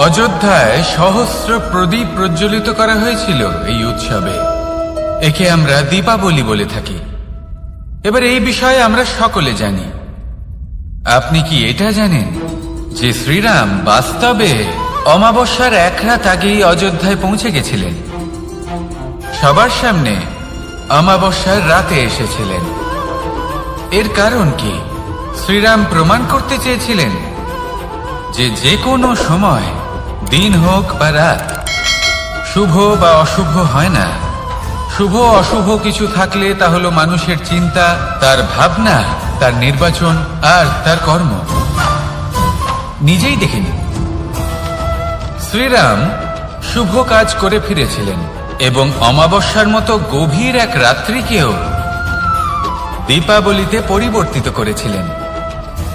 অযোধ্যায় সহস্র প্রদীপ প্রজ্বলিত করা হয়েছিল এই উৎসবে। একে আমরা দীপাবলি বলে থাকি। এবার এই বিষয়ে আমরা সকলে জানি। আপনি কি এটা জানেন যে শ্রীরাম বাস্তবে অমাবস্যার এক রাত আগেই অযোধ্যায় পৌঁছে গেছিলেন? সবার সামনে অমাবস্যার রাতে এসেছিলেন। এর কারণ কি? শ্রীরাম প্রমাণ করতে চেয়েছিলেন যে যে কোনো সময়, দিন হোক বা রাত, শুভ বা অশুভ হয় না। শুভ অশুভ কিছু থাকলে তা হলো মানুষের চিন্তা, তার ভাবনা, তার নির্বাচন আর তার কর্ম। নিজেই দেখিনি। শ্রীরাম শুভ কাজ করে ফিরেছিলেন এবং অমাবস্যার মতো গভীর এক রাত্রিকেও দীপাবলিতে পরিবর্তিত করেছিলেন।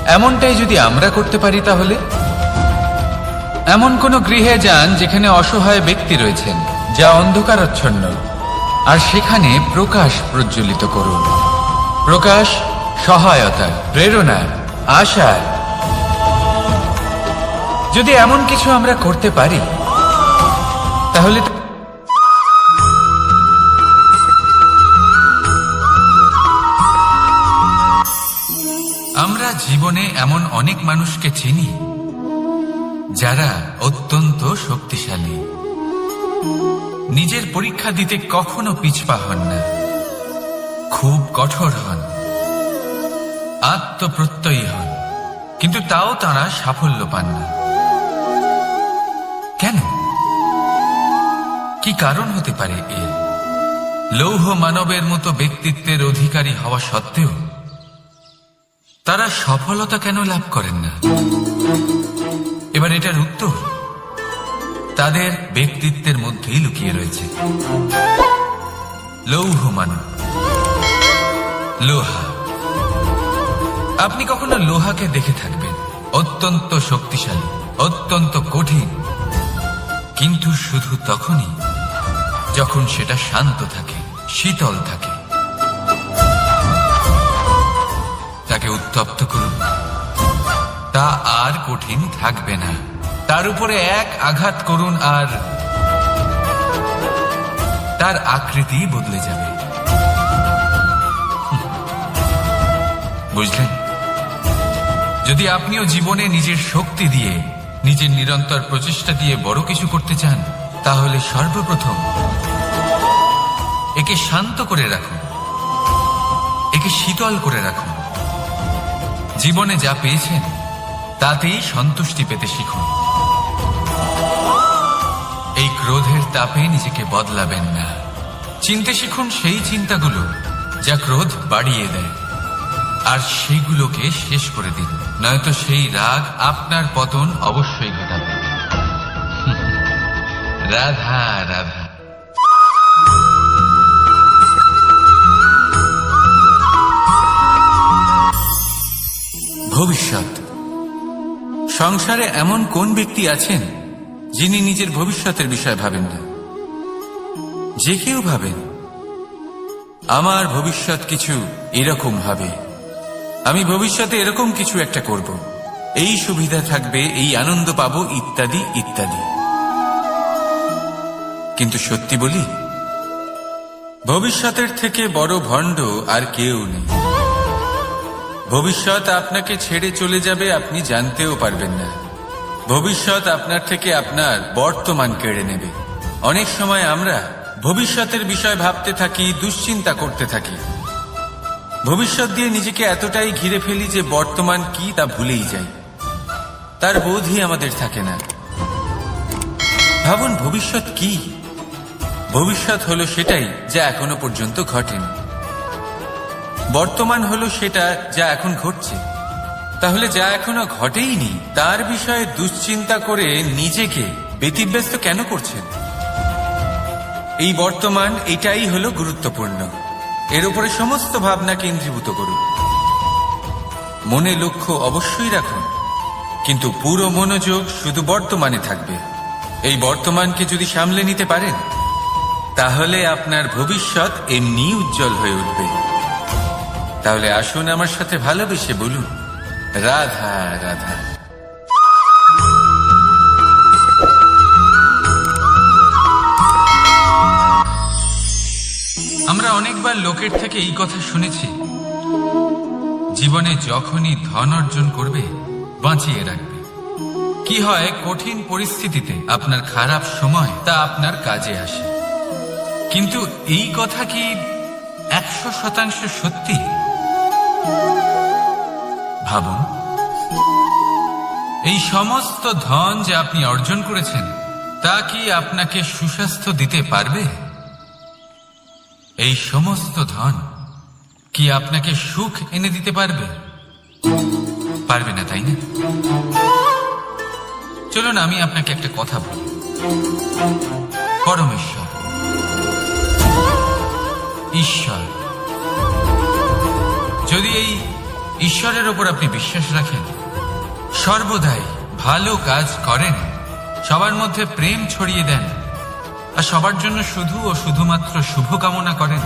এমনটাই যদি আমরা করতে পারি, তাহলে এমন কোন গৃহে যান যেখানে অসহায় ব্যক্তি রয়েছেন, যা অন্ধকারাচ্ছন্ন, আর সেখানে প্রকাশ প্রজ্বলিত করুন। প্রকাশ সহায়তা, প্রেরণা, আশা। যদি এমন কিছু আমরা করতে পারি, তাহলে আমরা জীবনে এমন অনেক মানুষকে চিনি যারা অত্যন্ত শক্তিশালী, নিজের পরীক্ষা দিতে কখনো পিছপা হন না, খুব কঠোর হন, আত্মপ্রত্যয়ী হন, কিন্তু তাও তারা সাফল্য পান না। কেন? কি কারণ হতে পারে এর? লৌহ মানবের মতো ব্যক্তিত্বের অধিকারী হওয়া সত্ত্বেও তারা সফলতা কেন লাভ করেন না? এবার এটার উত্তর তাদের ব্যক্তিত্বের মধ্যেই লুকিয়ে রয়েছে। লৌহ মানব, লোহা। আপনি কখনো লোহাকে দেখে থাকবেন, অত্যন্ত শক্তিশালী, অত্যন্ত কঠিন, কিন্তু শুধু তখনই যখন সেটা শান্ত থাকে, শীতল থাকে। তাকে উত্তপ্ত করুন, তা আর কঠিন থাকবে না। তার উপরে এক আঘাত করুন আর তার আকৃতি বদলে যাবে। বুঝলেন? যদি আপনিও জীবনে নিজের শক্তি দিয়ে, নিজের নিরন্তর প্রচেষ্টা দিয়ে বড় কিছু করতে চান, তাহলে সর্বপ্রথম একে শান্ত করে রাখুন, একে শীতল করে রাখুন। জীবনে যা পেয়েছেন তাতেই সন্তুষ্টি পেতে শিখুন। এই ক্রোধের তাপে নিজেকে বদলাবেন না। চিনতে শিখুন সেই চিন্তাগুলো যা ক্রোধ বাড়িয়ে দেয়, আর সেইগুলোকে শেষ করে দিন, নয়তো সেই রাগ আপনার পতন অবশ্যই ঘটাবে। রাধা রাধা। ভবিষ্যৎ। সংসারে এমন কোন ব্যক্তি আছেন যিনি নিজের ভবিষ্যতের বিষয় ভাবেন না? যে কেউ ভাবেন আমার ভবিষ্যৎ কিছু এরকম হবে, আমি ভবিষ্যতে এরকম কিছু একটা করব, এই সুবিধা থাকবে, এই আনন্দ পাবো, ইত্যাদি ইত্যাদি। কিন্তু সত্যি বলি, ভবিষ্যতের থেকে বড় ভণ্ড আর কেউ নেই। ভবিষ্যৎ আপনাকে ছেড়ে চলে যাবে, আপনি জানতেও পারবেন না। ভবিষ্যৎ আপনার থেকে আপনার বর্তমান কেড়ে নেবে। অনেক সময় আমরা ভবিষ্যতের বিষয় ভাবতে থাকি, দুশ্চিন্তা করতে থাকি। ভবিষ্যৎ দিয়ে নিজেকে এতটাই ঘিরে ফেলি যে বর্তমান কি তা ভুলেই যাই। তার বোধই আমাদের থাকে না। ভাবুন, ভবিষ্যৎ কি? ভবিষ্যৎ হলো সেটাই যা এখনো পর্যন্ত ঘটেনি। বর্তমান হলো সেটা যা এখন ঘটছে। তাহলে যা এখনো ঘটেইনি তার বিষয়ে দুশ্চিন্তা করে নিজেকে ব্যতিব্যস্ত কেন করছেন? এই বর্তমান, এটাই হলো গুরুত্বপূর্ণ। এর উপরে সমস্ত ভাবনা কেন্দ্রীভূত করুন। মনে লক্ষ্য অবশ্যই রাখুন, কিন্তু পুরো মনোযোগ শুধু বর্তমানে থাকবে। এই বর্তমানকে যদি সামলে নিতে পারেন, তাহলে আপনার ভবিষ্যৎ এমনি উজ্জ্বল হয়ে উঠবে। তাহলে আসুন আমার সাথে ভালোবেসে বলুন, রাধা রাধা। আমরা অনেকবার লোকের থেকে এই কথা শুনেছি, জীবনে যখনই ধন অর্জন করবে বাঁচিয়ে রাখবে। কি হয়, কঠিন পরিস্থিতিতে আপনার খারাপ সময় তা আপনার কাজে আসে। কিন্তু এই কথা কি 100% সত্যি? ভাবুন, এই সমস্ত ধন যে আপনি অর্জন করেছেন তা কি আপনাকে সুস্বাস্থ্য দিতে পারবে? এই সমস্ত ধন কি আপনাকে সুখ এনে দিতে পারবে? পারবে না, তাই না? চলুন আমি আপনাকে একটা কথা বলি। পরমেশ্বর, ঈশ্বর, যদি এই ঈশ্বরের ওপর আপনি বিশ্বাস রাখেন, সর্বদাই ভালো কাজ করেন, সবার মধ্যে প্রেম ছড়িয়ে দেন আর সবার জন্য শুধু ও শুধুমাত্র শুভকামনা করেন,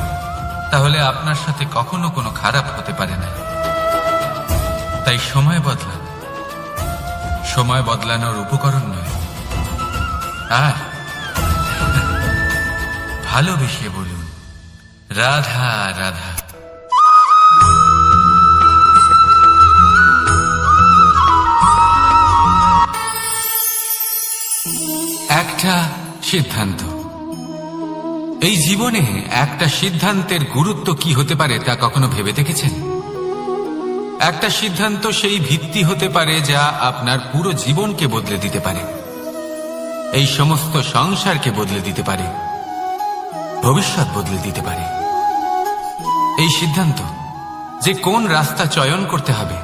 তাহলে আপনার সাথে কখনো কোনো খারাপ হতে পারে না। তাই সময় বদলান, সময় বদলানোর উপকরণ নয়। আর ভালোবেসে বলুন, রাধা রাধা। একটা সিদ্ধান্ত। এই জীবনে একটা সিদ্ধান্তের গুরুত্ব কি হতে পারে তা কখনো ভেবে দেখেছেন? একটা সিদ্ধান্ত সেই ভিত্তি হতে পারে যা আপনার পুরো জীবনকে বদলে দিতে পারে, এই সমস্ত সংসারকে বদলে দিতে পারে, ভবিষ্যৎ বদলে দিতে পারে। এই সিদ্ধান্ত যে কোন রাস্তা চয়ন করতে হবে,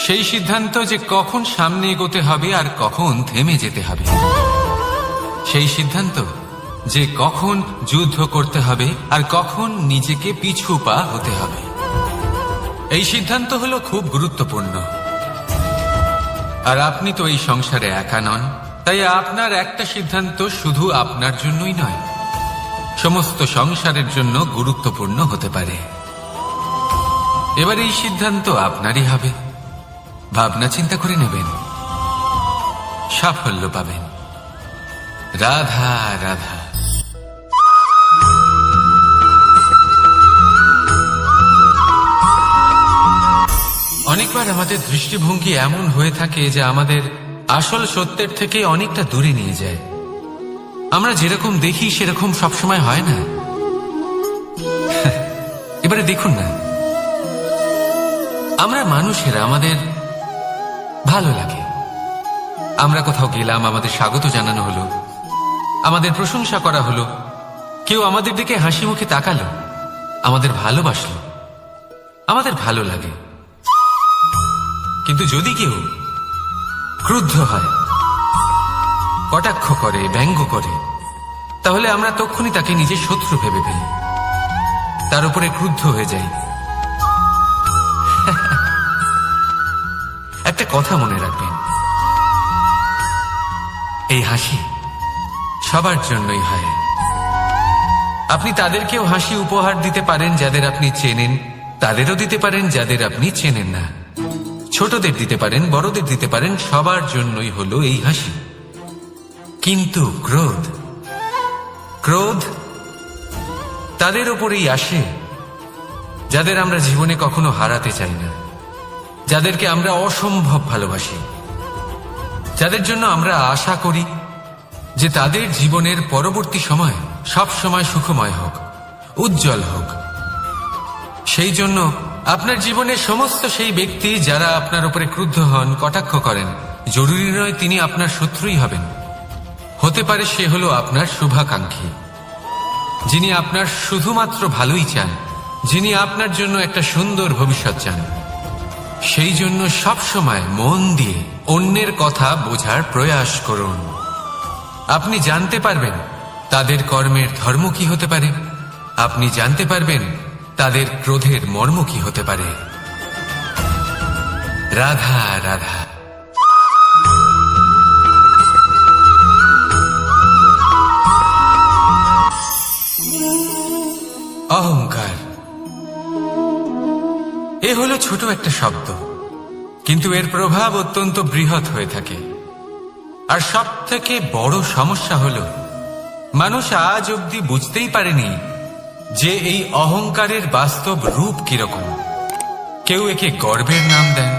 সেই সিদ্ধান্ত যে কখন সামনে এগোতে হবে আর কখন থেমে যেতে হবে, সেই সিদ্ধান্ত যে কখন যুদ্ধ করতে হবে আর কখন নিজেকে পিছু পা হতে হবে। এই সিদ্ধান্ত হলো খুব গুরুত্বপূর্ণ। আর আপনি তো এই সংসারে একা নন, তাই আপনার একটা সিদ্ধান্ত শুধু আপনার জন্যই নয়, সমস্ত সংসারের জন্য গুরুত্বপূর্ণ হতে পারে। এবার এই সিদ্ধান্ত আপনারই হবে। ভাবনা চিন্তা করে নেবেন, সাফল্য পাবেন। রাধা রাধা। অনেকবার আমাদের দৃষ্টিভঙ্গি এমন হয়ে থাকে যে আমাদের আসল সত্যের থেকে অনেকটা দূরে নিয়ে যায়। আমরা যেরকম দেখি সেরকম সবসময় হয় না। এবারে দেখুন না, আমরা মানুষেরা, আমাদের ভালো লাগে, আমরা কোথাও গেলাম, আমাদের স্বাগত জানানো হলো, আমাদের প্রশংসা করা হলো, কেউ আমাদের দিকে হাসি মুখে তাকালো, আমাদের ভালোবাসলো, আমাদের ভালো লাগে। কিন্তু যদি কেউ ক্রুদ্ধ হয়, কটাক্ষ করে, ব্যঙ্গ করে, তাহলে আমরা তক্ষুনি তাকে নিজের শত্রু ভেবে ফেলি, তার উপরে ক্রুদ্ধ হয়ে যাই। একটা কথা মনে রাখবেন, এই হাসি সবার জন্যই হয়। আপনি তাদেরকেও হাসি উপহার দিতে পারেন যাদের আপনি চেনেন, তাদেরও দিতে পারেন যাদের আপনি চেনেন না, ছোটদের দিতে পারেন, বড়দের দিতে পারেন, সবার জন্যই হলো এই হাসি। কিন্তু ক্রোধ, ক্রোধ তাদের ওপরেই আসে যাদের আমরা জীবনে কখনো হারাতে চাই না, যাদেরকে আমরা অসম্ভব ভালোবাসি, যাদের জন্য আমরা আশা করি যে তাদের জীবনের পরবর্তী সময় সব সময় সুখময় হোক, উজ্জ্বল হোক। সেই জন্য আপনার জীবনের সমস্ত সেই ব্যক্তি যারা আপনার উপরে ক্রুদ্ধ হন, কটাক্ষ করেন, জরুরি নয় তিনি আপনার শত্রুই হবেন। হতে পারে সে হলো আপনার শুভাকাঙ্ক্ষী, যিনি আপনার শুধুমাত্র ভালোই চান, যিনি আপনার জন্য একটা সুন্দর ভবিষ্যৎ চান। সেই জন্য সবসময় মন দিয়ে অন্যের কথা বোঝার প্রয়াস করুন। আপনি জানতে পারবেন তাদের কর্মের ধর্ম কি হতে পারে, আপনি জানতে পারবেন তাদের ক্রোধের মর্ম কি হতে পারে। রাধা রাধা। অহংকার এ হলো ছোট একটা শব্দ, কিন্তু এর প্রভাব অত্যন্ত বৃহৎ হয়ে থাকে। আর সব থেকে বড় সমস্যা হলো মানুষ আজ অবধি বুঝতেই পারেনি যে এই অহংকারের বাস্তব রূপ কিরকম। কেউ একে গর্বের নাম দেন,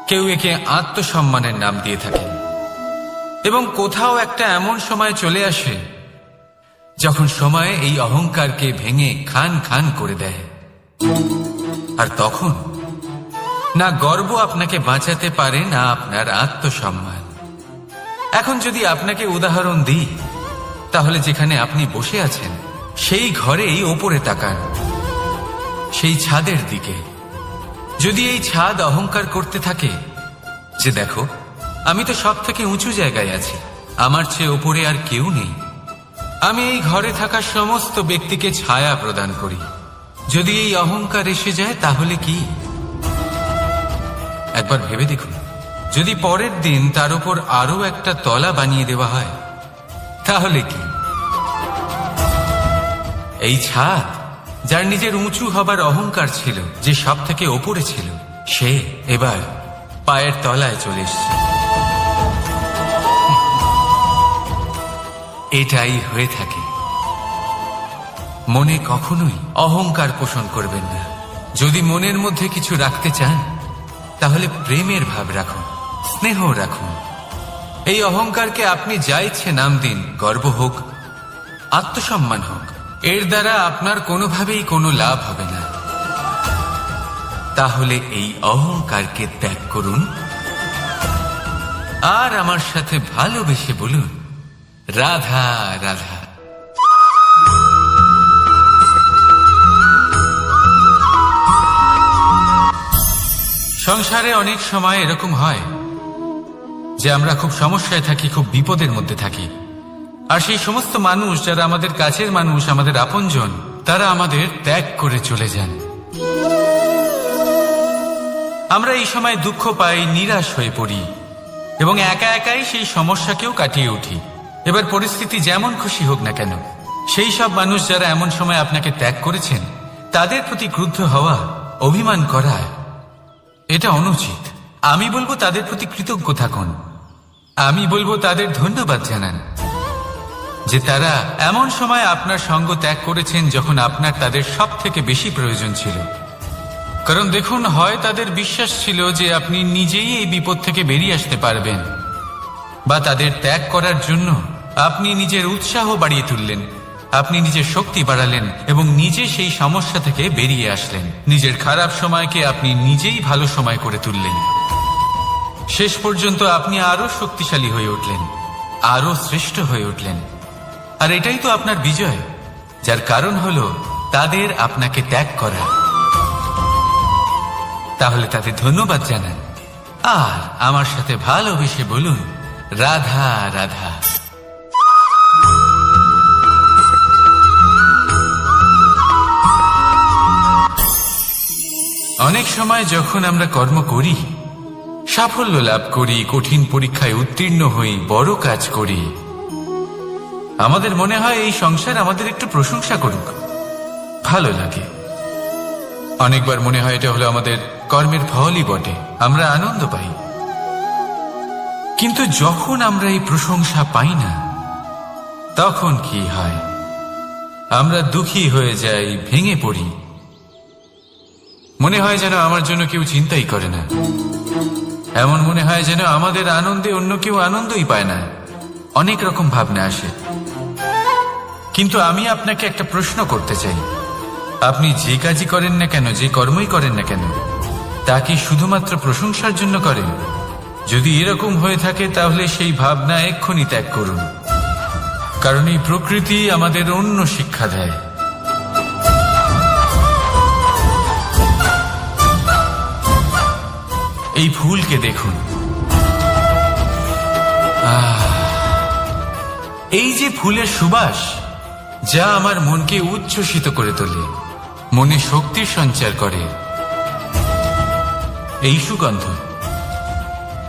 কেউ একে আত্মসম্মানের নাম দিয়ে থাকেন, এবং কোথাও একটা এমন সময় চলে আসে যখন সময় এই অহংকারকে ভেঙে খান খান করে দেয়। আর তখন না গর্ব আপনাকে বাঁচাতে পারে, না আপনার আত্মসম্মান। এখন যদি আপনাকে উদাহরণ দিই, তাহলে যেখানে আপনি বসে আছেন সেই ঘরেই ওপরে তাকান, সেই ছাদের দিকে। যদি এই ছাদ অহংকার করতে থাকে যে দেখো আমি তো সব থেকে উঁচু জায়গায় আছি, আমার চেয়ে ওপরে আর কেউ নেই, আমি এই ঘরে থাকা সমস্ত ব্যক্তিকে ছায়া প্রদান করি, যদি এই অহংকার এসে যায় তাহলে কি? একবার ভেবে দেখুন, যদি পরের দিন তার উপর আরো একটা তলা বানিয়ে দেওয়া হয় তাহলে কি? এই ছাদ যার নিজের উঁচু হবার অহংকার ছিল, যে সব থেকে ওপরে ছিল, সে এবার পায়ের তলায় চলে এসেছে। এটাই হয়ে থাকে। মনে কখনোই অহংকার পোষণ করবেন না। যদি মনের মধ্যে কিছু রাখতে চান তাহলে প্রেমের ভাব রাখুন, স্নেহ রাখুন। এই অহংকারকে আপনি যা ইচ্ছে নাম দিন, গর্ব হোক, আত্মসম্মান হোক, এর দ্বারা আপনার কোনোভাবেই কোনো লাভ হবে না। তাহলে এই অহংকারকে ত্যাগ করুন আর আমার সাথে ভালোবেসে বলুন, রাধা রাধা। সংসারে অনেক সময় এরকম হয় যে আমরা খুব সমস্যায় থাকি, খুব বিপদের মধ্যে থাকি, আর সেই সমস্ত মানুষ যারা আমাদের কাছের মানুষ, আমাদের আপনজন, তারা আমাদের ত্যাগ করে চলে যান। আমরা এই সময় দুঃখ পাই, নিরাশ হয়ে পড়ি এবং একা একাই সেই সমস্যাকেও কাটিয়ে উঠি। এবার পরিস্থিতি যেমন খুশি হোক না কেন, সেই সব মানুষ যারা এমন সময় আপনাকে ত্যাগ করেছেন তাদের প্রতি ক্রুদ্ধ হওয়া, অভিমান করা, এটা অনুচিত। আমি বলবো তাদের প্রতি কৃতজ্ঞ থাকুন। আমি বলবো তাদের ধন্যবাদ জানান যে তারা এমন সময় আপনার সঙ্গ ত্যাগ করেছেন যখন আপনার তাদের সব থেকে বেশি প্রয়োজন ছিল। কারণ দেখুন, হয় তাদের বিশ্বাস ছিল যে আপনি নিজেই এই বিপদ থেকে বেরিয়ে আসতে পারবেন, বা তাদের ত্যাগ করার জন্য আপনি নিজের উৎসাহ বাড়িয়ে তুললেন, আপনি নিজের শক্তি বাড়ালেন এবং নিজে সেই সমস্যা থেকে বেরিয়ে আসলেন। নিজের খারাপ সময়কে আপনি নিজেই ভালো সময় করে তুললেন। শেষ পর্যন্ত আপনি আরো শক্তিশালী হয়ে উঠলেন, আরো শ্রেষ্ঠ হয়ে উঠলেন। আর এটাই তো আপনার বিজয়, যার কারণ হলো তাদের আপনাকে ত্যাগ করা। তাহলে তাদের ধন্যবাদ জানান আর আমার সাথে ভালোবেসে বলুন, রাধা রাধা। অনেক সময় যখন আমরা কর্ম করি, সাফল্য লাভ করি, কঠিন পরীক্ষায় উত্তীর্ণ হই, বড় কাজ করি, আমাদের মনে হয় এই সংসার আমাদের একটু প্রশংসা করুক, ভালো লাগে। অনেকবার মনে হয় এটা হলো আমাদের কর্মের ফলই বটে, আমরা আনন্দ পাই। কিন্তু যখন আমরা এই প্রশংসা পাই না, তখন কি হয়? আমরা দুঃখী হয়ে যাই, ভেঙে পড়ি। মনে হয় যেন আমার জন্য কেউ চিন্তাই করে না, এমন মনে হয় যেন আমাদের আনন্দে অন্য কেউ আনন্দই পায় না। অনেক রকম ভাবনা আসে। কিন্তু আমি আপনাকে একটা প্রশ্ন করতে চাই, আপনি যে কাজই করেন না কেন, যে কর্মই করেন না কেন, তা কি শুধুমাত্র প্রশংসার জন্য করেন? যদি এরকম হয়ে থাকে তাহলে সেই ভাবনা এক্ষুনি ত্যাগ করুন, কারণ এই প্রকৃতি আমাদের অন্য শিক্ষা দেয়। এই ফুলকে দেখুন, এই যে ফুলের সুবাস, যা আমার মনকে উচ্ছ্বসিত করে তোলে, মনে শক্তির সঞ্চার করে, এই সুগন্ধ।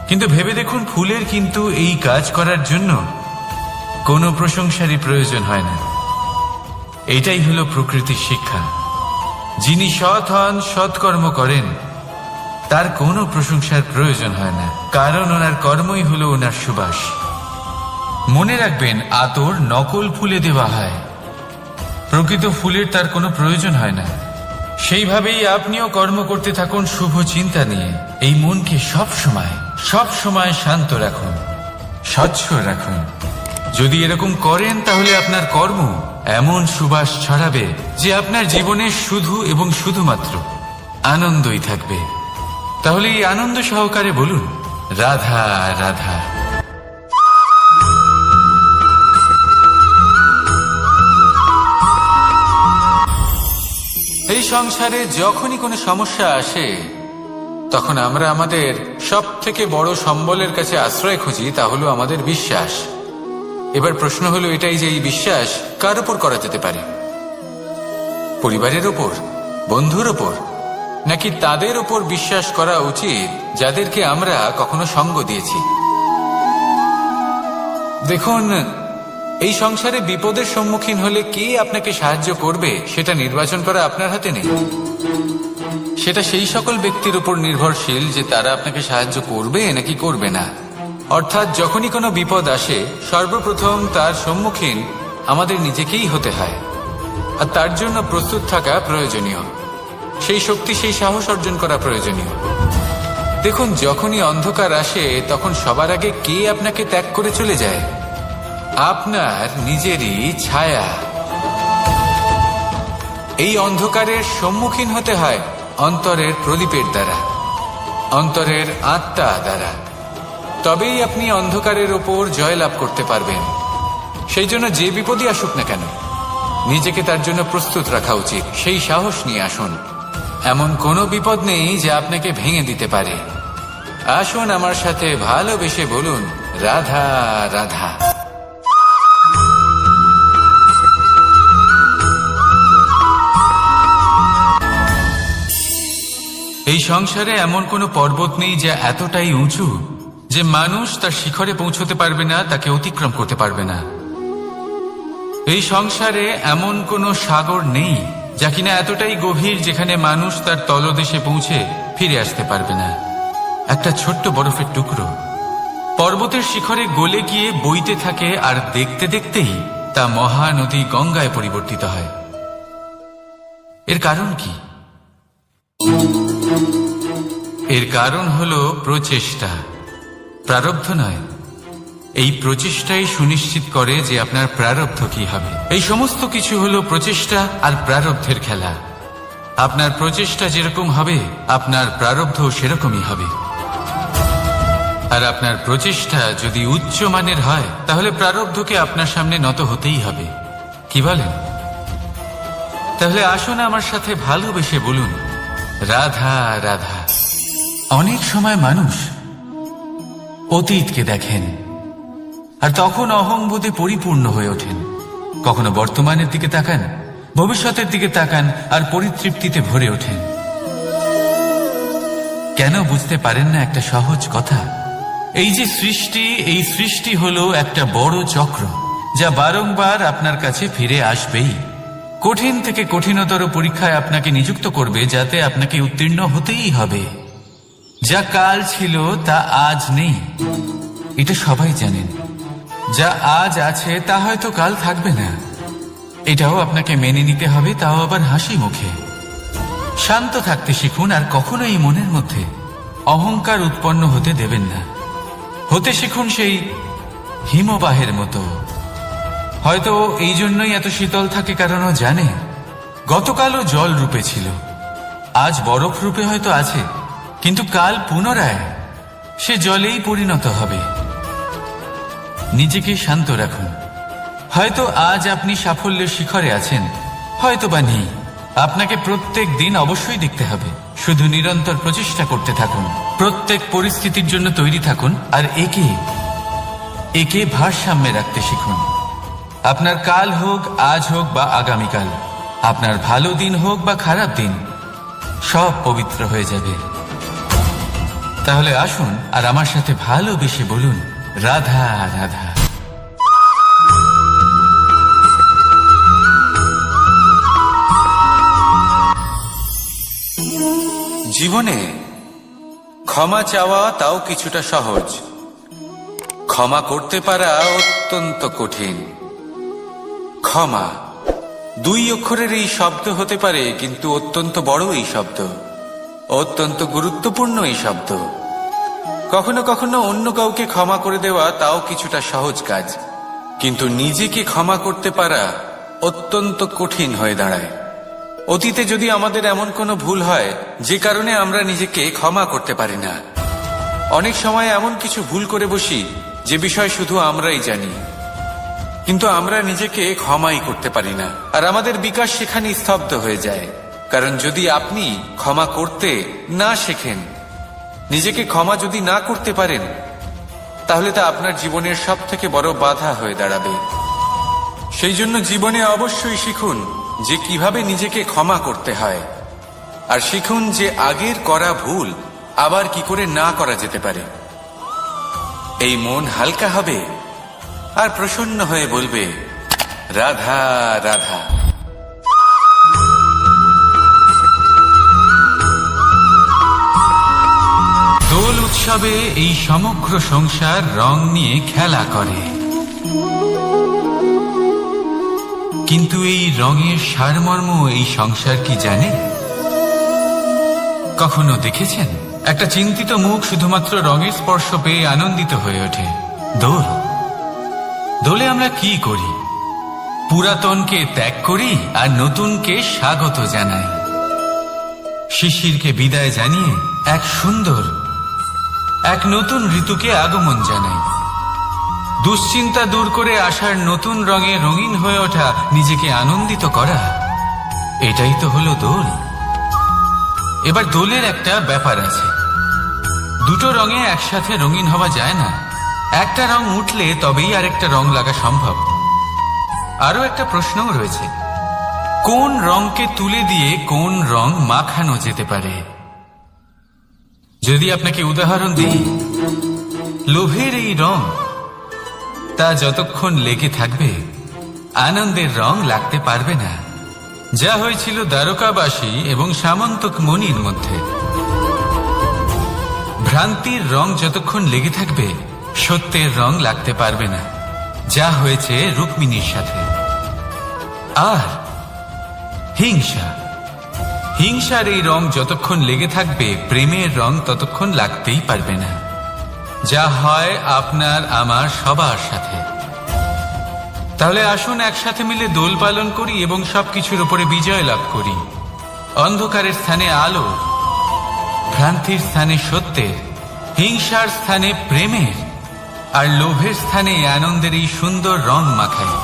কিন্তু ভেবে দেখুন, ফুলের কিন্তু এই কাজ করার জন্য কোনো প্রশংসারই প্রয়োজন হয় না। এটাই হলো প্রকৃতির শিক্ষা। যিনি সৎ হন, সৎকর্ম করেন, তার কোনো প্রশংসার প্রয়োজন হয় না, কারণ ওনার কর্মই হলো ওনার সুবাস। মনে রাখবেন, আতর নকল ফুলে দেওয়া হয়, প্রকৃত ফুলের তার কোনো প্রয়োজন হয় না। সেইভাবেই আপনিও কর্ম করতে থাকুন শুভ চিন্তা নিয়ে। এই মনকে সব সময় শান্ত রাখুন, স্বচ্ছ রাখুন। যদি এরকম করেন তাহলে আপনার কর্ম এমন সুবাস ছড়াবে যে আপনার জীবনে শুধু এবং শুধুমাত্র আনন্দই থাকবে। তাহলে এই আনন্দ সহকারে বলুন, রাধা রাধা। এই সংসারে যখনই কোনো সমস্যা আসে তখন আমরা আমাদের সব থেকে বড় সম্বলের কাছে আশ্রয় খুঁজি, তা হলো আমাদের বিশ্বাস। এবার প্রশ্ন হলো এটাই যে এই বিশ্বাস কার উপর করা যেতে পারে? পরিবারের ওপর, বন্ধুর ওপর, নাকি তাদের ওপর বিশ্বাস করা উচিত যাদেরকে আমরা কখনো সঙ্গ দিয়েছি? দেখুন, এই সংসারে বিপদের সম্মুখীন হলে কে আপনাকে সাহায্য করবে সেটা নির্বাচন করা আপনার হাতে নেই। সেটা সেই সকল ব্যক্তির উপর নির্ভরশীল যে তারা আপনাকে সাহায্য করবে নাকি করবে না। অর্থাৎ যখনই কোনো বিপদ আসে সর্বপ্রথম তার সম্মুখীন আমাদের নিজেকেই হতে হয়, আর তার জন্য প্রস্তুত থাকা প্রয়োজনীয়। সেই শক্তি, সেই সাহস অর্জন করা প্রয়োজনীয়। দেখুন, যখনই অন্ধকার আসে তখন সবার আগে কে আপনাকে ত্যাগ করে চলে যায়? আপনার নিজেরই ছায়া। এই অন্ধকারের সম্মুখীন হতে হয় অন্তরের প্রদীপের দ্বারা, অন্তরের আত্মা দ্বারা। তবেই আপনি অন্ধকারের ওপর জয়লাভ করতে পারবেন। সেই জন্য যে বিপদই আসুক না কেন নিজেকে তার জন্য প্রস্তুত রাখা উচিত। সেই সাহস নিয়ে আসুন। এমন কোনো বিপদ নেই যা আপনাকে ভেঙে দিতে পারে। আসুন আমার সাথে ভালোবেসে বলুন, রাধা রাধা। এই সংসারে এমন কোনো পর্বত নেই যা এতটাই উঁচু যে মানুষ তার শিখরে পৌঁছতে পারবে না, তাকে অতিক্রম করতে পারবে না। এই সংসারে এমন কোনো সাগর নেই যা কিনা এতটাই গভীর যেখানে মানুষ তার তলদেশে পৌঁছে ফিরে আসতে পারবে না। একটা ছোট্ট বরফের টুকরো পর্বতের শিখরে গলে গিয়ে বইতে থাকে, আর দেখতে দেখতেই তা মহানদী গঙ্গায় পরিবর্তিত হয়। এর কারণ কি? এর কারণ হলো প্রচেষ্টা, প্রারব্ধ নয়। এই প্রচেষ্টাই সুনিশ্চিত করে যে আপনার প্রারব্ধ কি হবে। এই সমস্ত কিছু হলো প্রচেষ্টা আর প্রারব্ধের খেলা। আপনার প্রচেষ্টা যেরকম হবে আপনার প্রারব্ধ সেরকমই হবে। আর আপনার প্রচেষ্টা যদি উচ্চ মানের হয় তাহলে প্রারব্ধকে আপনার সামনে নত হতেই হবে। কি বলেন? তাহলে আসুন আমার সাথে ভালোবেসে বলুন, রাধা রাধা। অনেক সময় মানুষ অতীতকে দেখেন আর তখন অহংবোধে পরিপূর্ণ হয়ে ওঠেন। কখনো বর্তমানের দিকে তাকান, ভবিষ্যতের দিকে তাকান আর পরিতৃপ্তিতে ভরে ওঠেন। কেন বুঝতে পারেন না একটা সহজ কথা? এই যে সৃষ্টি, এই সৃষ্টি হলো একটা বড় চক্র যা বারংবার আপনার কাছে ফিরে আসবেই। কঠিন থেকে কঠিনতর পরীক্ষায় আপনাকে নিযুক্ত করবে যাতে আপনাকে উত্তীর্ণ হতেই হবে। যা কাল ছিল তা আজ নেই, এটা সবাই জানেন। যা আজ আছে তা হয়তো কাল থাকবে না, এটাও আপনাকে মেনে নিতে হবে, তাও আবার হাসি মুখে। শান্ত থাকতে শিখুন আর কখনো এই মনের মধ্যে অহংকার উৎপন্ন হতে দেবেন না। হতে শিখুন সেই হিমবাহের মতো। হয়তো এই জন্যই এত শীতল থাকে কারণ ও জানে গতকালও জল রূপে ছিল, আজ বরফ রূপে হয়তো আছে, কিন্তু কাল পুনরায় সে জলেই পরিণত হবে। নিজেকে শান্ত রাখুন। হয়তো আজ আপনি সাফল্যের শিখরে আছেন, হয়তো বা নেই। আপনাকে প্রত্যেক দিন অবশ্যই দেখতে হবে। শুধু নিরন্তর প্রচেষ্টা করতে থাকুন, প্রত্যেক পরিস্থিতির জন্য তৈরি থাকুন আর একে ভারসাম্যে রাখতে শিখুন। আপনার কাল হোক, আজ হোক বা আগামীকাল, আপনার ভালো দিন হোক বা খারাপ দিন, সব পবিত্র হয়ে যাবে। তাহলে আসুন আর আমার সাথে ভালোবেসে বলুন, রাধা রাধা। জীবনে ক্ষমা চাওয়া তাও কিছুটা সহজ, ক্ষমা করতে পারা অত্যন্ত কঠিন। ক্ষমা দুই অক্ষরের এই শব্দ হতে পারে, কিন্তু অত্যন্ত বড় এই শব্দ, অত্যন্ত গুরুত্বপূর্ণ এই শব্দ। কখনো কখনো অন্য কাউকে ক্ষমা করে দেওয়া তাও কিছুটা সহজ কাজ, কিন্তু নিজেকে ক্ষমা করতে পারা অত্যন্ত কঠিন হয়ে দাঁড়ায়। অতীতে যদি আমাদের এমন কোনো ভুল হয় যে কারণে আমরা নিজেকে ক্ষমা করতে পারি না, অনেক সময় এমন কিছু ভুল করে বসি যে বিষয় শুধু আমরাই জানি, কিন্তু আমরা নিজেকে ক্ষমাই করতে পারি না, আর আমাদের বিকাশ সেখানে স্তব্ধ হয়ে যায়। কারণ যদি আপনি ক্ষমা করতে না শেখেন, নিজেকে ক্ষমা যদি না করতে পারেন, তাহলে তা আপনার জীবনের সব থেকে বড় বাধা হয়ে দাঁড়াবে। সেই জন্য জীবনে অবশ্যই শিখুন যে কিভাবে নিজেকে ক্ষমা করতে হয়, আর শিখুন যে আগের করা ভুল আবার কি করে না করা যেতে পারে। এই মন হালকা হবে আর প্রসন্ন হয়ে বলবে, রাধা রাধা। দোল উৎসবে এই সমগ্র সংসার রং নিয়ে খেলা করে, কিন্তু এই রঙের সারমর্ম এই সংসার কি জানে? কখনো দেখেছেন একটা চিন্তিত মুখ শুধুমাত্র রঙের স্পর্শ পেয়ে আনন্দিত হয়ে ওঠে? দোলে আমরা কি করি? পুরাতনকে ত্যাগ করি আর নতুনকে স্বাগত জানাই। শিশিরকে বিদায় জানিয়ে এক সুন্দর, এক নতুন ঋতুকে আগমন জানাই। দুশ্চিন্তা দূর করে আসার নতুন রঙে রঙিন হয়ে ওঠা, নিজেকে আনন্দিত করা, এটাই তো হলো দোল। এবার দোলের একটা ব্যাপার আছে, দুটো রঙে একসাথে রঙিন হওয়া যায় না। একটা রং উঠলে তবেই আরেকটা রং লাগা সম্ভব। আরো একটা প্রশ্নও রয়েছে, কোন রংকে তুলে দিয়ে কোন রং মাখানো যেতে পারে? যদি আপনাকে উদাহরণ দিই, লোভের এই রং, তা যতক্ষণ লেগে থাকবে আনন্দের রং লাগতে পারবে না। যা হয়েছিল দ্বারকাবাসী এবং সামন্তক মণির মধ্যে। ভ্রান্তির রং যতক্ষণ লেগে থাকবে সত্যের রং লাগতে পারবে না, যা হয়েছে রুক্মিণীর সাথে। আর হিংসার এই রং যতক্ষণ লেগে থাকবে প্রেমের রং ততক্ষণ লাগতেই পারবে না, যা হয় আপনার আমার সবার সাথে। তাহলে আসুন একসাথে মিলে দোল পালন করি এবং সবকিছুর উপরে বিজয় লাভ করি। অন্ধকারের স্থানে আলো, ভ্রান্তির স্থানে সত্যের, হিংসার স্থানে প্রেমের, আর লোভের স্থানে আনন্দের এই সুন্দর রং মাখাই।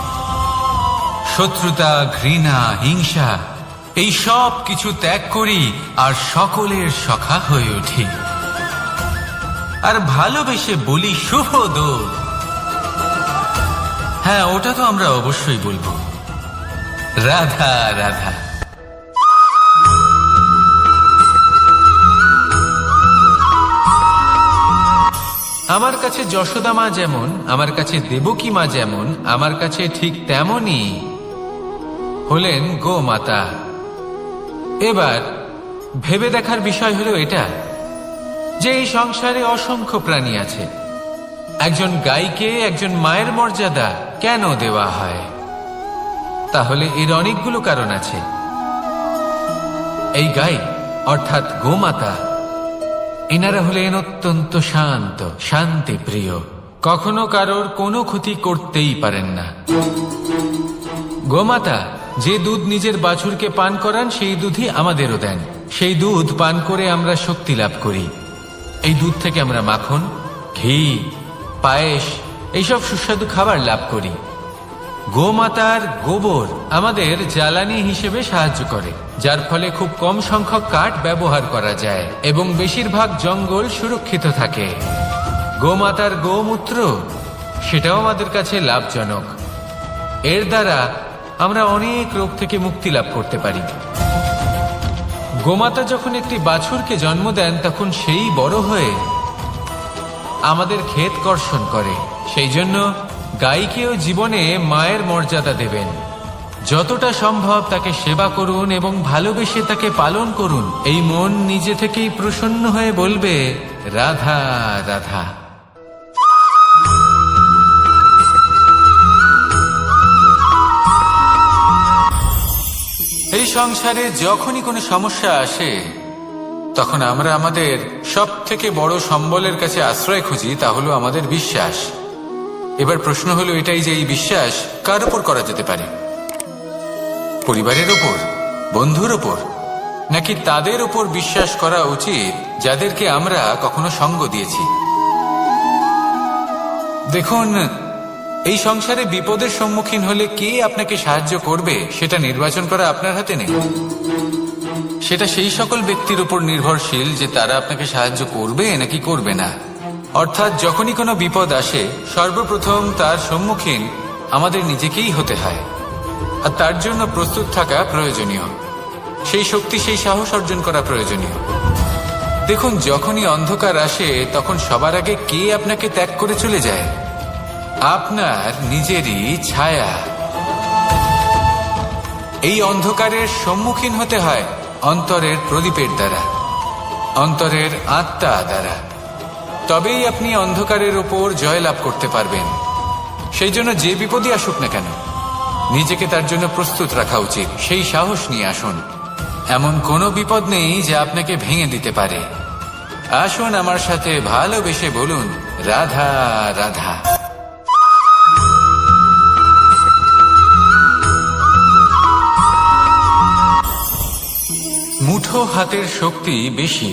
শত্রুতা, ঘৃণা, হিংসা এই সব কিছু ত্যাগ করি আর সকলের সখা হয়ে উঠি, আর ভালোবেসে বলি শুভ দোল। হ্যাঁ, ওটা তো আমরা অবশ্যই বলবো, রাধা রাধা। আমার কাছে যশোদা মা যেমন, আমার কাছে দেবকী মা যেমন, আমার কাছে ঠিক তেমনই হলেন গোমাতা। এবার ভেবে দেখার বিষয় হলো এটা যে এই সংসারে অসংখ্য প্রাণী আছে, একজন গাইকে একজন মায়ের মর্যাদা কেন দেওয়া হয়? তাহলে এর অনেকগুলো কারণ আছে। এই গাই অর্থাৎ গোমাতা, এনারা হলেন অত্যন্ত শান্ত, শান্তিপ্রিয়, কখনো কারোর কোনো ক্ষতি করতেই পারেন না। গোমাতা যে দুধ নিজের বাছুরকে পান করান সেই দুধই আমাদেরও দেন। সেই দুধ পান করে আমরা শক্তি লাভ করি। এই দুধ থেকে আমরা মাখন, ঘি, পায়েস এইসব সুস্বাদু খাবার লাভ করি। গোমাতার গোবর আমাদের জ্বালানি হিসেবে সাহায্য করে, যার ফলে খুব কম সংখ্যক কাঠ ব্যবহার করা যায় এবং বেশিরভাগ জঙ্গল সুরক্ষিত থাকে। গোমাতার গোমূত্র, সেটাও আমাদের কাছে লাভজনক। এর দ্বারা আমরা অনেক রোগ থেকে মুক্তি লাভ করতে পারি। গোমাতা যখন একটি বাছুরকে জন্ম দেন, তখন সেই বড় হয়ে আমাদের ক্ষেত কর্ষণ করে। সেই জন্য গাইকেও জীবনে মায়ের মর্যাদা দেবেন। যতটা সম্ভব তাকে সেবা করুন এবং ভালোবেসে তাকে পালন করুন। এই মন নিজে থেকেই প্রসন্ন হয়ে বলবে, রাধা রাধা। এই সংসারে যখনই কোনো সমস্যা আসে তখন আমরা আমাদের সব থেকে বড় সম্বলের কাছে আশ্রয় খুঁজি, তা হলো আমাদের বিশ্বাস। এবার প্রশ্ন হলো এটাই যে এই বিশ্বাস কার উপর করা যেতে পারে? পরিবারের উপর, বন্ধুর উপর, নাকি তাদের উপর বিশ্বাস করা উচিত যাদেরকে আমরা কখনো সঙ্গ দিয়েছি? দেখুন, এই সংসারে বিপদের সম্মুখীন হলে কে আপনাকে সাহায্য করবে সেটা নির্বাচন করা আপনার হাতে নেই। সেটা সেই সকল ব্যক্তির উপর নির্ভরশীল যে তারা আপনাকে সাহায্য করবে নাকি করবে না। অর্থাৎ যখনই কোনো বিপদ আসে সর্বপ্রথম তার সম্মুখীন আমাদের নিজেকেই হতে হয়, আর তার জন্য প্রস্তুত থাকা প্রয়োজনীয়। সেই শক্তি, সেই সাহস অর্জন করা প্রয়োজনীয়। দেখুন, যখনই অন্ধকার আসে তখন সবার আগে কে আপনাকে ত্যাগ করে চলে যায়? আপনার নিজেরই ছায়া। এই অন্ধকারের সম্মুখীন হতে হয় অন্তরের প্রদীপের দ্বারা, অন্তরের আত্মা দ্বারা। তবেই আপনি অন্ধকারের উপর জয়লাভ করতে পারবেন। সেই জন্য যে বিপদই আসুক না কেন নিজেকে তার জন্য প্রস্তুত রাখা উচিত। সেই সাহস নিয়ে আসুন। এমন কোনো বিপদ নেই যা আপনাকে ভেঙে দিতে পারে। আসুন আমার সাথে ভালোবেসে বলুন, রাধা রাধা। মুঠো হাতের শক্তি বেশি,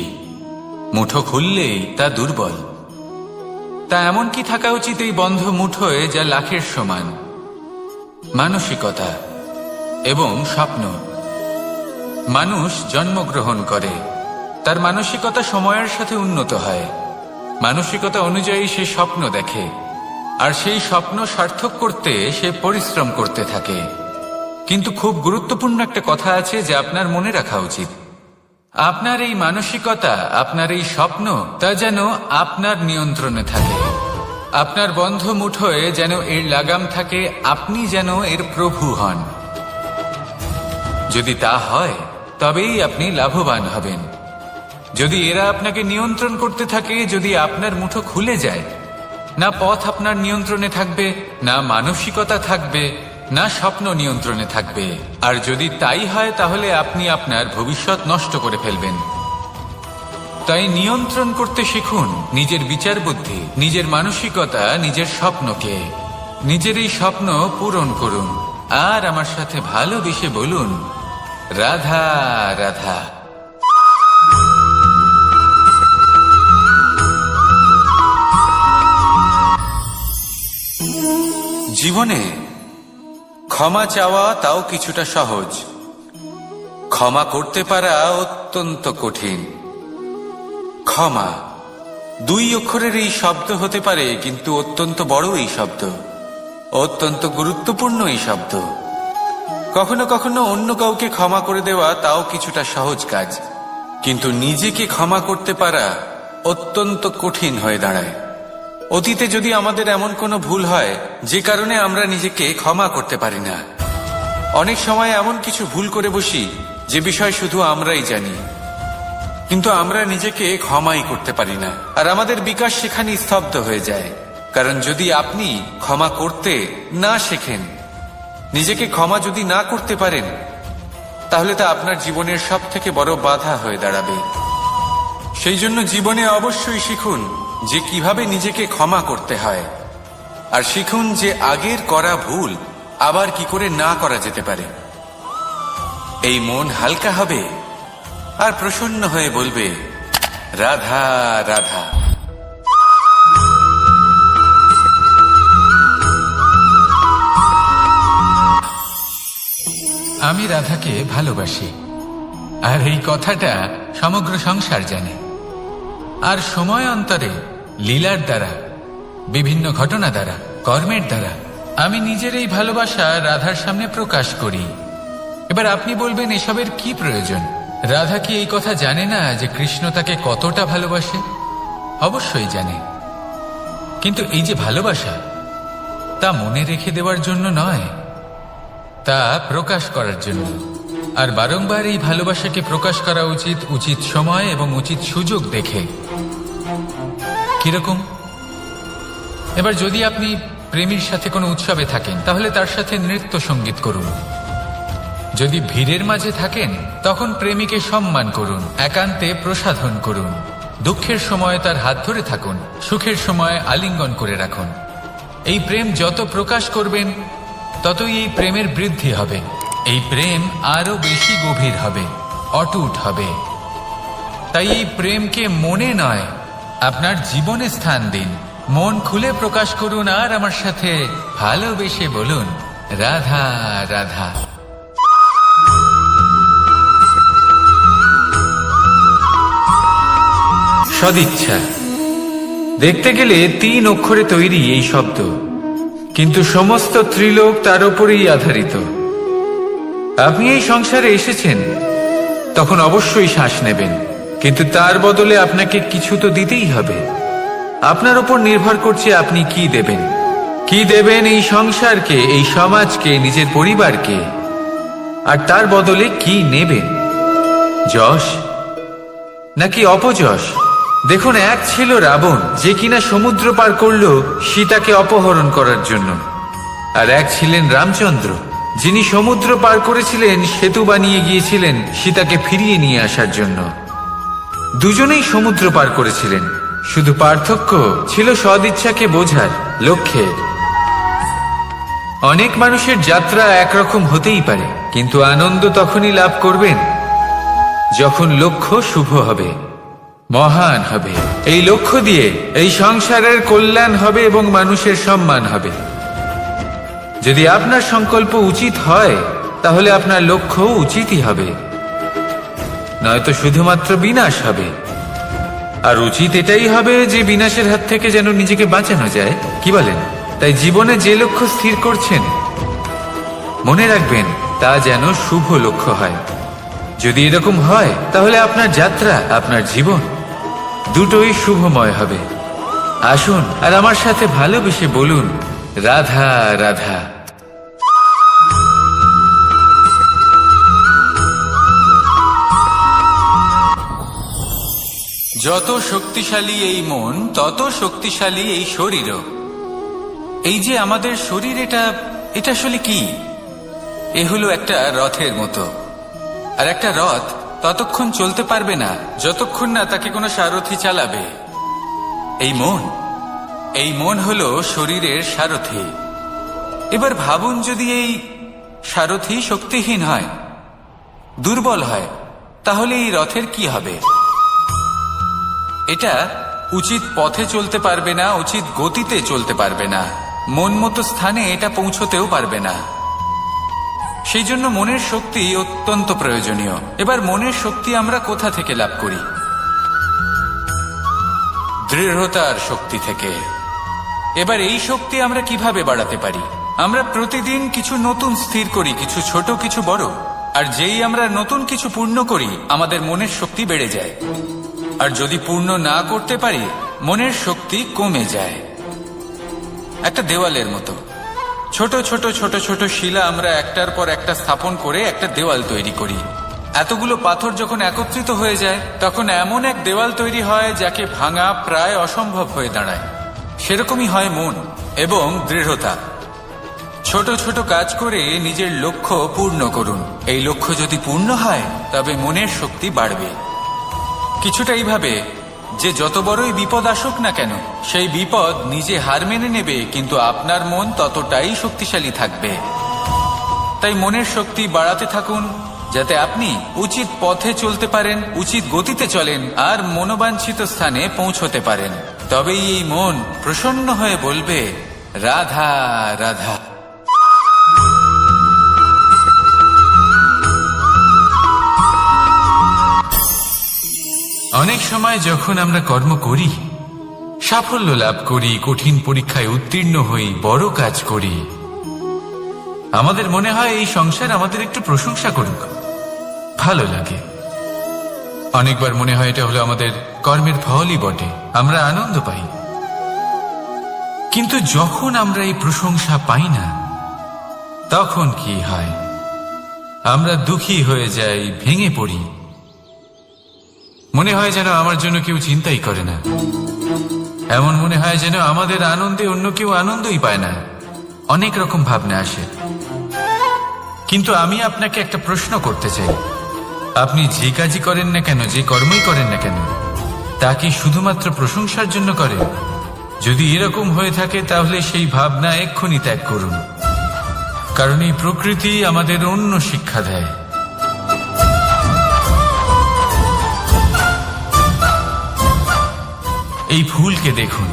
মুঠো খুললেই তা দুর্বল। তা এমন কি থাকা উচিত এই বন্ধ মুঠোয় যা লাখের সমান? মানসিকতা এবং স্বপ্ন। মানুষ জন্মগ্রহণ করে, তার মানসিকতা সময়ের সাথে উন্নত হয়। মানসিকতা অনুযায়ী সে স্বপ্ন দেখে, আর সেই স্বপ্ন সার্থক করতে সে পরিশ্রম করতে থাকে। কিন্তু খুব গুরুত্বপূর্ণ একটা কথা আছে যা আপনার মনে রাখা উচিত। আপনার এই মানসিকতা, আপনার এই স্বপ্ন, তা যেন আপনার নিয়ন্ত্রণে থাকে। আপনার বন্ধ মুঠোয় যেন এর লাগাম থাকে, আপনি যেন এর প্রভু হন। যদি তা হয় তবেই আপনি লাভবান হবেন। যদি এরা আপনাকে নিয়ন্ত্রণ করতে থাকে, যদি আপনার মুঠো খুলে যায়, না পথ আপনার নিয়ন্ত্রণে থাকবে, না মানসিকতা থাকবে, না স্বপ্ন নিয়ন্ত্রণে থাকবে। আর যদি তাই হয় তাহলে আপনি আপনার ভবিষ্যৎ নষ্ট করে ফেলবেন। তাই নিয়ন্ত্রণ করতে শিখুন নিজের বিচার বুদ্ধি, নিজের মানসিকতা, নিজের স্বপ্নকে। নিজের এই স্বপ্ন পূরণ করুন আর আমার সাথে ভালোবেসে বলুন, রাধা রাধা। জীবনে ক্ষমা চাওয়া তাও কিছুটা সহজ, ক্ষমা করতে পারা অত্যন্ত কঠিন। ক্ষমা দুই অক্ষরের এই শব্দ হতে পারে, কিন্তু অত্যন্ত বড় এই শব্দ, অত্যন্ত গুরুত্বপূর্ণ এই শব্দ। কখনো কখনো অন্য কাউকে ক্ষমা করে দেওয়া তাও কিছুটা সহজ কাজ, কিন্তু নিজেকে ক্ষমা করতে পারা অত্যন্ত কঠিন হয়ে দাঁড়ায়। অতীতে যদি আমাদের এমন কোনো ভুল হয় যে কারণে আমরা নিজেকে ক্ষমা করতে পারি না, অনেক সময় এমন কিছু ভুল করে বসি যে বিষয় শুধু আমরাই জানি, কিন্তু আমরা নিজেকে ক্ষমাই করতে পারি না। আর আমাদের বিকাশ সেখানে স্তব্ধ হয়ে যায়। কারণ যদি আপনি ক্ষমা করতে না শেখেন, নিজেকে ক্ষমা যদি না করতে পারেন, তাহলে তা আপনার জীবনের সব থেকে বড় বাধা হয়ে দাঁড়াবে। সেই জন্য জীবনে অবশ্যই শিখুন যে কিভাবে নিজেকে ক্ষমা করতে হয়, আর শিখুন যে আগের করা ভুল আবার কি করে না করা যেতে পারে। এই মন হালকা হবে আর প্রসন্ন হয়ে বলবে, রাধা রাধা। আমি রাধাকে ভালোবাসি, আর এই কথাটা সমগ্র সংসার জানে। আর সময় অন্তরে লীলার দ্বারা, বিভিন্ন ঘটনা দ্বারা, কর্মের দ্বারা আমি নিজের এই ভালোবাসা রাধার সামনে প্রকাশ করি। এবার আপনি বলবেন, এসবের কি প্রয়োজন? রাধা কি এই কথা জানে না যে কৃষ্ণ তাকে কতটা ভালোবাসে? অবশ্যই জানে, কিন্তু এই যে ভালোবাসা, তা মনে রেখে দেওয়ার জন্য নয়, তা প্রকাশ করার জন্য। আর বারংবার এই ভালোবাসাকে প্রকাশ করা উচিত, উচিত সময় এবং উচিত সুযোগ দেখে। কিরকম? এবার যদি আপনি প্রেমীর সাথে কোনো উৎসবে থাকেন, তাহলে তার সাথে নৃত্য সঙ্গীত করুন। যদি ভিড়ের মাঝে থাকেন তখন প্রেমিকে সম্মান করুন, একান্তে প্রসাধন করুন। দুঃখের সময় তার হাত ধরে থাকুন, সুখের সময় আলিঙ্গন করে রাখুন। এই প্রেম যত প্রকাশ করবেন ততই এই প্রেমের বৃদ্ধি হবে। এই প্রেম আরো বেশি গভীর হবে, অটুট হবে। তাই এই প্রেমকে মনে নয়, আপনার জীবনে স্থান দিন। মন খুলে প্রকাশ করুন আর আমার সাথে ভালোবেসে বলুন, রাধা রাধা। সদিচ্ছা দেখতে গেলে 3 অক্ষরে তৈরি এই শব্দ, কিন্তু সমস্ত ত্রিলোক তার উপরেই আধারিত। আপনি এই সংসারে এসেছেন তখন অবশ্যই শ্বাস নেবেন, কিন্তু তার বদলে আপনাকে কিছু তো দিতেই হবে। আপনার উপর নির্ভর করছে আপনি কি দেবেন। কি দেবেন এই সংসারকে, এই সমাজকে, নিজের পরিবারকে, আর তার বদলে কি নেবেন? যশ নাকি অপযশ? দেখুন, এক ছিল রাবণ, যে কিনা সমুদ্র পার করল সীতাকে অপহরণ করার জন্য, আর এক ছিলেন রামচন্দ্র, যিনি সমুদ্র পার করেছিলেন, সেতু বানিয়ে গিয়েছিলেন সীতাকে ফিরিয়ে নিয়ে আসার জন্য। দুজনেই সমুদ্র পার করেছিলেন, শুধু পার্থক্য ছিল সদিচ্ছাকে বোঝার, লক্ষ্যের। অনেক মানুষের যাত্রা একরকম হতেই পারে, কিন্তু আনন্দ তখনই লাভ করবেন যখন লক্ষ্য শুভ হবে, মহান হবে। এই লক্ষ্য দিয়ে এই সংসারের কল্যাণ হবে এবং মানুষের সম্মান হবে। যদি আপনার সংকল্প উচিত হয় তাহলে আপনার লক্ষ্য উচিতই হবে, নয়তো শুধুমাত্র বিনাশ হবে। আর উচিত এটাই হবে যে বিনাশের হাত থেকে যেন নিজেকে বাঁচানো যায়, কি বলেন? তাই জীবনে যে লক্ষ্য স্থির করছেন মনে রাখবেন তা যেন শুভ লক্ষ্য হয়। যদি এরকম হয় তাহলে আপনার যাত্রা, আপনার জীবন দুটোই শুভময় হবে। আসুন আর আমার সাথে ভালোবেসে বলুন, রাধা রাধা। যত শক্তিশালী এই মন, তত শক্তিশালী এই শরীরও। এই যে আমাদের শরীর, এটা আসলে কি? এ হলো একটা রথের মতো। আর একটা রথ ততক্ষণ চলতে পারবে না যতক্ষণ না তাকে কোনো সারথি চালাবে। এই মন হলো শরীরের সারথি। এবার ভাবুন, যদি এই সারথি শক্তিহীন হয়, দুর্বল হয়, তাহলে এই রথের কি হবে? এটা উচিত পথে চলতে পারবে না, উচিত গতিতে চলতে পারবে না, মন মতো স্থানে এটা পৌঁছতেও পারবে না। সেই জন্য মনের শক্তি অত্যন্ত প্রয়োজনীয়। এবার মনের শক্তি আমরা কোথা থেকে লাভ করি? দৃঢ়তার শক্তি থেকে। এবার এই শক্তি আমরা কিভাবে বাড়াতে পারি? আমরা প্রতিদিন কিছু নতুন স্থির করি, কিছু ছোট, কিছু বড়। আর যেই আমরা নতুন কিছু পূর্ণ করি, আমাদের মনের শক্তি বেড়ে যায়। আর যদি পূর্ণ না করতে পারি, মনের শক্তি কমে যায়। একটা দেওয়ালের মতো ছোট ছোট ছোট ছোট শিলা আমরা একটার পর একটা স্থাপন করে একটা দেওয়াল তৈরি করি। এতগুলো পাথর যখন একত্রিত হয়ে যায়, তখন এমন এক দেওয়াল তৈরি হয় যাকে ভাঙা প্রায় অসম্ভব হয়ে দাঁড়ায়। সেরকমই হয় মন এবং দৃঢ়তা। ছোট ছোট কাজ করে নিজের লক্ষ্য পূর্ণ করুন। এই লক্ষ্য যদি পূর্ণ হয় তবে মনের শক্তি বাড়বে। কিছুটা এইভাবে যে যত বড়ই বিপদ আসুক না কেন, সেই বিপদ নিজে হার মেনে নেবে, কিন্তু আপনার মন ততটাই শক্তিশালী থাকবে। তাই মনের শক্তি বাড়াতে থাকুন, যাতে আপনি উচিত পথে চলতে পারেন, উচিত গতিতে চলেন আর মনোবাঞ্ছিত স্থানে পৌঁছতে পারেন। তবেই এই মন প্রসন্ন হয়ে বলবে, রাধা রাধা। অনেক সময় যখন আমরা কর্ম করি, সাফল্য লাভ করি, কঠিন পরীক্ষায় উত্তীর্ণ হই, বড় কাজ করি, আমাদের মনে হয় এই সংসার আমাদের একটু প্রশংসা করুক, ভালো লাগে। অনেকবার মনে হয় এটা হলো আমাদের কর্মের ফলই বটে, আমরা আনন্দ পাই। কিন্তু যখন আমরা এই প্রশংসা পাই না, তখন কি হয়? আমরা দুঃখী হয়ে যাই, ভেঙে পড়ি। মনে হয় যেন আমার জন্য কেউ চিন্তাই করে না। এমন মনে হয় যেন আমাদের আনন্দে অন্য কেউ আনন্দই পায় না। অনেক রকম ভাবনা আসে। কিন্তু আমি আপনাকে একটা প্রশ্ন করতে চাই, আপনি যে কাজই করেন না কেন, যে কর্মই করেন না কেন, তা কি শুধুমাত্র প্রশংসার জন্য করেন? যদি এরকম হয়ে থাকে তাহলে সেই ভাবনা এক্ষুনি ত্যাগ করুন, কারণ এই প্রকৃতি আমাদের অন্য শিক্ষা দেয়। এই ফুলকে দেখুন,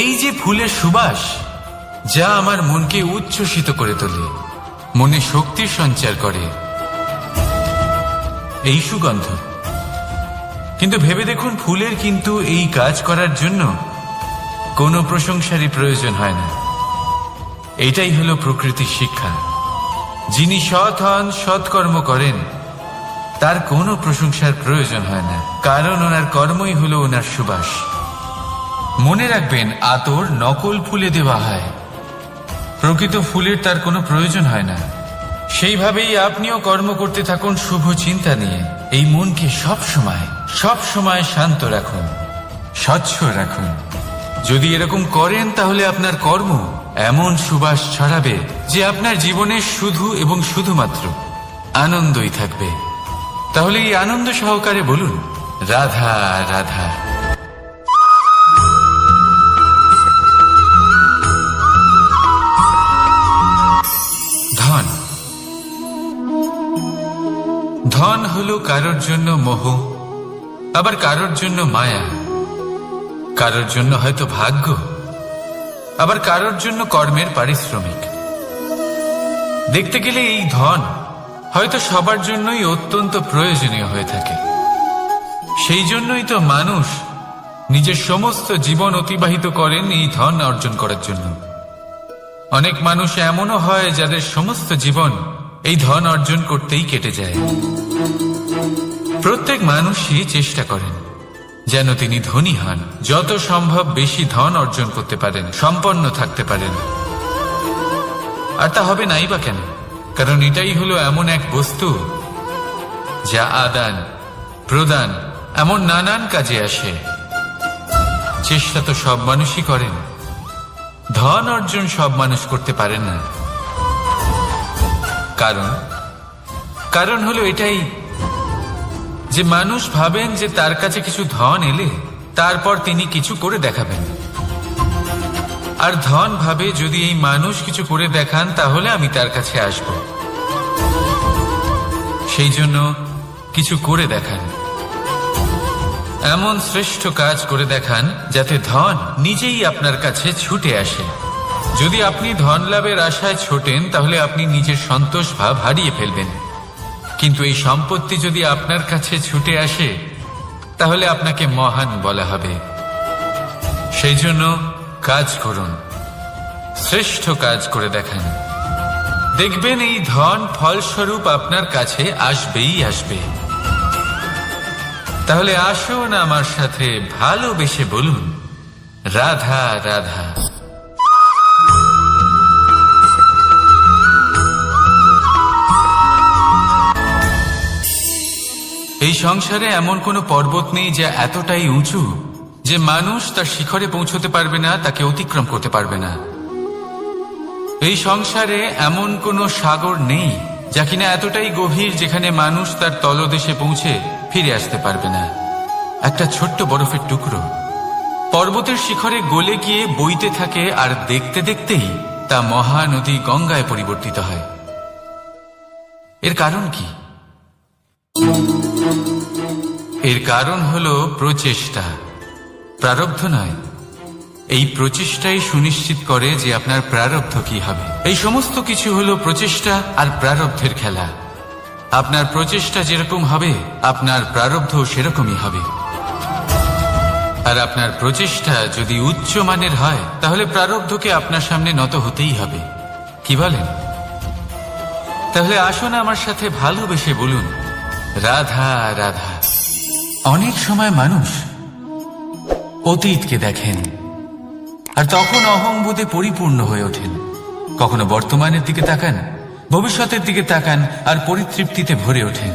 এই যে ফুলের সুবাস, যা আমার মনকে উচ্ছ্বসিত করে তোলে, মনে শক্তির সঞ্চার করে, এই সুগন্ধ। কিন্তু ভেবে দেখুন, ফুলের কিন্তু এই কাজ করার জন্য কোনো প্রশংসারই প্রয়োজন হয় না। এটাই হলো প্রকৃতির শিক্ষা। যিনি সৎ হন, সৎকর্ম করেন, তার কোনো প্রশংসার প্রয়োজন হয় না, কারণ ওনার কর্মই হলো ওনার সুবাস। মনে রাখবেন, আতর নকল ফুলে দেওয়া হয়, প্রকৃত ফুলের তার কোনো প্রয়োজন হয় না। সেইভাবেই আপনিও কর্ম করতে থাকুন শুভ চিন্তা নিয়ে। এই মনকে সব সময় শান্ত রাখুন, স্বচ্ছ রাখুন। যদি এরকম করেন তাহলে আপনার কর্ম এমন সুবাস ছড়াবে যে আপনার জীবনে শুধু এবং শুধুমাত্র আনন্দই থাকবে। তাহলে এই আনন্দ সহকারে বলুন, রাধা রাধা। ধন, ধন হলো কারোর জন্য মোহ, আবার কারোর জন্য মায়া, কারোর জন্য হয়তো ভাগ্য, আবার কারোর জন্য কর্মের পারিশ্রমিক। দেখতে গেলে এই ধন হয়তো সবার জন্যই অত্যন্ত প্রয়োজনীয় হয়ে থাকে। সেই জন্যই তো মানুষ নিজের সমস্ত জীবন অতিবাহিত করেন এই ধন অর্জন করার জন্য। অনেক মানুষ এমনও হয় যাদের সমস্ত জীবন এই ধন অর্জন করতেই কেটে যায়। প্রত্যেক মানুষই চেষ্টা করেন যেন তিনি ধনী হন, যত সম্ভব বেশি ধন অর্জন করতে পারেন, সম্পন্ন থাকতে পারেন। আর তা হবে নাই বা কেন? কারণ এটাই হলো এমন এক বস্তু যা আদান প্রদান এমন নানান কাজে আসে। চেষ্টা তো সব মানুষই করেন, ধন অর্জন সব মানুষ করতে পারেন না। কারণ হলো এটাই যে মানুষ ভাবেন যে তার কাছে কিছু ধন এলে তারপর তিনি কিছু করে দেখাবেন, আর ধন ভাবে যদি এই মানুষ কিছু করে দেখান তাহলে আমি তার কাছে আসব। সেই জন্য কিছু করে দেখান, এমন শ্রেষ্ঠ কাজ করে দেখান যাতে ধন নিজেই আপনার কাছে ছুটে আসে। যদি আপনি ধন লাভের আশায় ছোটেন তাহলে আপনি নিজের সন্তোষ ভাব হারিয়ে ফেলবেন। কিন্তু এই সম্পত্তি যদি আপনার কাছে ছুটে আসে তাহলে আপনাকে মহান বলা হবে। সেই জন্য কাজ করুন, শ্রেষ্ঠ কাজ করে দেখান, দেখবেন এই ধন ফলস্বরূপ আপনার কাছে আসবেই আসবে। তাহলে আসুন আমার সাথে ভালোবেসে বলুন, রাধা রাধা। এই সংসারে এমন কোনো পর্বত নেই যা এতটাই উঁচু যে মানুষ তার শিখরে পৌঁছতে পারবে না, তাকে অতিক্রম করতে পারবে না। এই সংসারে এমন কোনো সাগর নেই যা কিনা এতটাই গভীর যেখানে মানুষ তার তলদেশে পৌঁছে ফিরে আসতে পারবে না। একটা ছোট্ট বরফের টুকরো পর্বতের শিখরে গলে গিয়ে বইতে থাকে, আর দেখতে দেখতেই তা মহানদী গঙ্গায় পরিবর্তিত হয়। এর কারণ কি? এর কারণ হলো প্রচেষ্টা, প্রারব্ধ নয়। এই প্রচেষ্টাই সুনিশ্চিত করে যে আপনার প্রারব্ধ কি হবে। এই সমস্ত কিছু হলো প্রচেষ্টা আর প্রারব্ধের খেলা। আপনার প্রচেষ্টা যেরকম হবে আপনার প্রারব্ধ সেরকমই হবে। আর আপনার প্রচেষ্টা যদি উচ্চ মানের হয় তাহলে প্রারব্ধকে আপনার সামনে নত হতেই হবে। কি বলেন? তাহলে আসুন আমার সাথে ভালোবেসে বলুন, রাধা রাধা। অনেক সময় মানুষ অতীতকে দেখেন আর তখন অহংবোধে পরিপূর্ণ হয়ে ওঠেন। কখনো বর্তমানের দিকে তাকান, ভবিষ্যতের দিকে তাকান আর পরিতৃপ্তিতে ভরে ওঠেন।